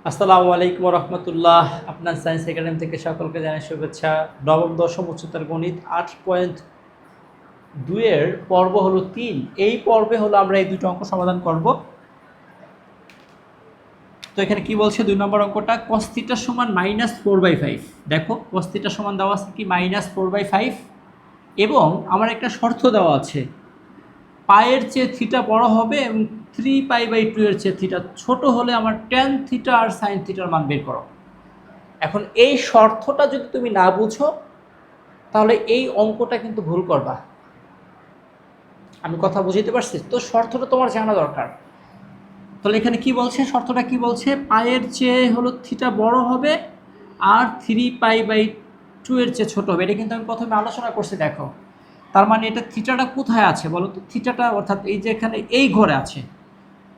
আসসালামু আলাইকুম রহমতুল্লাহ। আপনার সায়েন্স একাডেমি থেকে সকলকে জানাই শুভেচ্ছা। নবম দশম উচ্চতর গণিত 8.2 এর পর্ব হলো 3। এই পর্বে হলো আমরা এই দুটো অঙ্ক সমাধান করব। তো এখানে কি বলছে 2 নম্বর অঙ্কটা cos θ সমান -4/5। দেখো cos θ সমান দেওয়া আছে কি -4/5 এবং আমার একটা শর্ত দেওয়া আছে পায়ের চেয়ে থিটা বড় হবে এবং 3π/2 এর চেয়ে থিটা ছোট হলে আমার tan θ আর sin θ এর মান বের করো। এখন এই শর্তটা যদি তুমি না বুঝো তাহলে এই অঙ্কটা কিন্তু ভুল করবা। আমি কথা বুঝতে পারছি? তো শর্তটা তোমার জানা দরকার। তাহলে এখানে কি বলছে, শর্তটা কি বলছে, পায়ের চেয়ে হলো থিটা বড় হবে আর 3π/2 এর চেয়ে ছোট হবে। এটা কিন্তু আমি প্রথমে আলোচনা করছি। দেখো তার মানে এটা থিটাটা কোথায় আছে বলো তো? থিটাটা অর্থাৎ এই যে এখানে এই ঘরে আছে।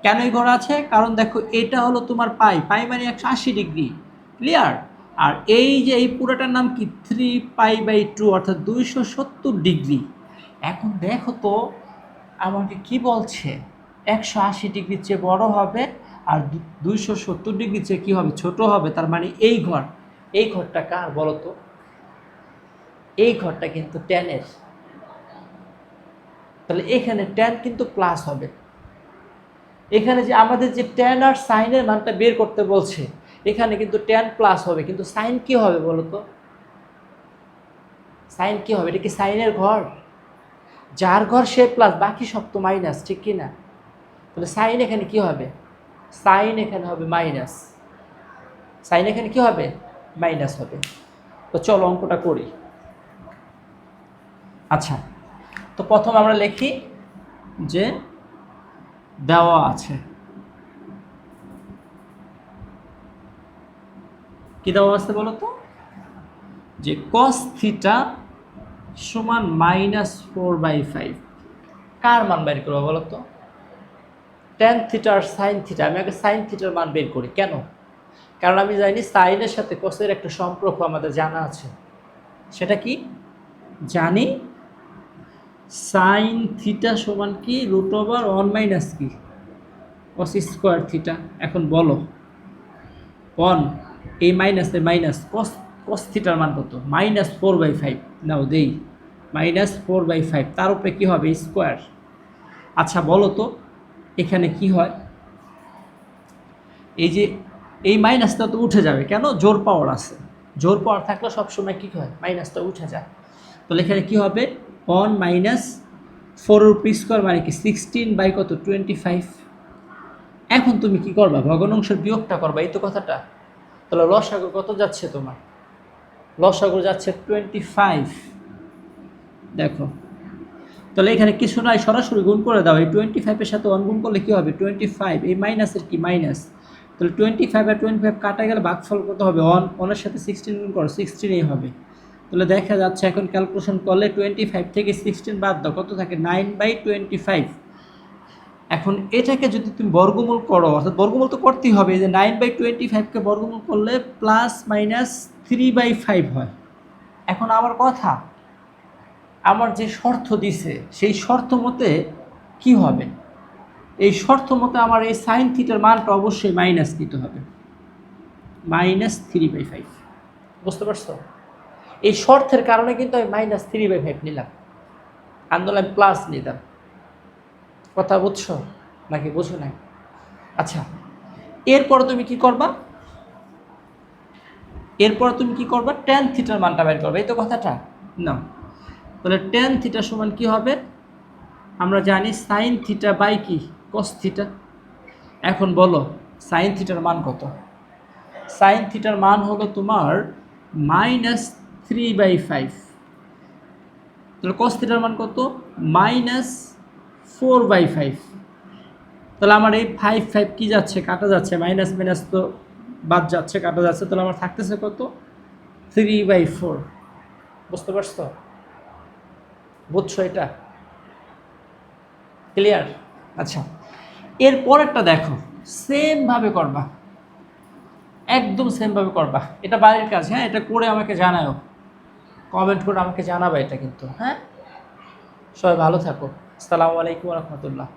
কেন এই ঘরে আছে? কারণ দেখো এটা হলো তোমার পাই মানে 180 ডিগ্রি, ক্লিয়ার। আর এই যে এই পুরোটার নাম কি 3π/2 অর্থাৎ 270 ডিগ্রি। এখন দেখো তো আমাকে কি বলছে, 180 ডিগ্রির চেয়ে বড় হবে আর 270 ডিগ্রির চেয়ে কী হবে, ছোট হবে। তার মানে এই ঘরটা কার বলো তো? এই ঘরটা কিন্তু ট্যানের। তাহলে এখানে ট্যান কিন্তু প্লাস হবে। এখানে যে আমাদের যে ট্যান আর সাইনের মানটা বের করতে বলছে, এখানে কিন্তু ট্যান প্লাস হবে, কিন্তু সাইন কি হবে বলো তো? সাইন কি হবে? এটা কি সাইনের ঘর? যার ঘর সে প্লাস, বাকি সব তো মাইনাস, ঠিক কি না? তাহলে সাইন এখানে কি হবে? সাইন এখানে হবে মাইনাস। সাইন এখানে কি হবে? মাইনাস হবে। তো চলো অঙ্কটা করি। আচ্ছা, তো প্রথম আমরা লিখি যে দেওয়া আছে, কি দেওয়া আছে বলো তো? যে cos θ সমান -4/5। কার মান বের করবো বলো তো? tan θ আর sin θ। আমি আগে sin θ এর মান বের করি। কেন? কারণ আমি জানি সাইনের সাথে cos-এর একটা সম্পর্ক আমাদের জানা আছে। সেটা কি জানি? sin θ সমান কি √1 কি cos স্কোয়ার θ। এখন বলো 1 এই মাইনাসে মাইনাস cos θ এর মান কত? -4/5। নাও দেই -4/5, তার উপরে কি হবে? স্কোয়ার। আচ্ছা বলো তো এখানে কি হয়? এই যে এই মাইনাসটা তো উঠে যাবে, কেন? জোর পাওয়ার আছে। জোর পাওয়ার থাকলে সবসময় কী হয়? মাইনাসটা উঠে যায়। তাহলে এখানে কী হবে? 1 - 4 এর উপর স্কোয়ার মানে কি 16/25। এখন তুমি কি করবা? ভগ্নাংশের বিয়োগটা করবা, এই তো কথাটা। তাহলে লসাগু কত যাচ্ছে তোমার? লসাগু যাচ্ছে 25। দেখো তাহলে এখানে কিছু নয়, সরাসরি গুণ করে দাও। এই 25-এর সাথে 1 গুণ করলে কী হবে? 25। এই মাইনাসের কি মাইনাস। তাহলে 25 আর 25 কাটা গেলে ভাগফল কত হবে? 1 এর সাথে 16 গুণ করো, 16ই হবে। তাহলে দেখা যাচ্ছে এখন ক্যালকুলেশন করলে 25 থেকে 16 বাদ দাও, কত থাকে? 9/25। এখন এটাকে যদি তুমি বর্গমূল করো, অর্থাৎ বর্গমূল তো করতেই হবে, যে 9/25কে বর্গমূল করলে +-3/5 হয়। এখন আমার কথা, আমার যে শর্ত দিছে সেই শর্ত মতে কি হবে? এই শর্ত মতে আমার এই সাইন থিটার মানটা অবশ্যই মাইনাস নিতে হবে, -3/5। বুঝতে পারছো? এই শর্তের কারণে কিন্তু আমি -3/5 নিলাম, আন্দোলন প্লাস নিলাম। কথা বুঝছো নাকি বুঝো নাই? আচ্ছা, এরপর তুমি কি করবা? ট্যান থিটার মানটা বের করবে, এই তো কথাটা না? তাহলে ট্যান থিটা সমান কি হবে? আমরা জানি সাইন থিটা বাই কি cos θ। এখন বলো সাইন থিটার মান কত? সাইন থিটার মান হলো তোমার -3/5। তাহলে cos থিটার মান কত? -4/5। তাহলে আমার এই 5 কি যাচ্ছে? কাটা যাচ্ছে, মাইনাস মাইনাস তো বাদ যাচ্ছে, কাটা যাচ্ছে। তাহলে আমার থাকতেছে কত? 3/4। বুঝতে পারছো? বুঝছো এটা? ক্লিয়ার? আচ্ছা, এর পরেরটা দেখো, সেমভাবে করবা, একদম সেমভাবে করবা। এটা বাড়ির কাজ, হ্যাঁ? এটা করে আমাকে জানাও, কমেন্ট করে আমাকে জানাবে এটা কিন্তু, হ্যাঁ? সবাই ভালো থাকো। আসসালামু আলাইকুম রহমতুল্লাহ।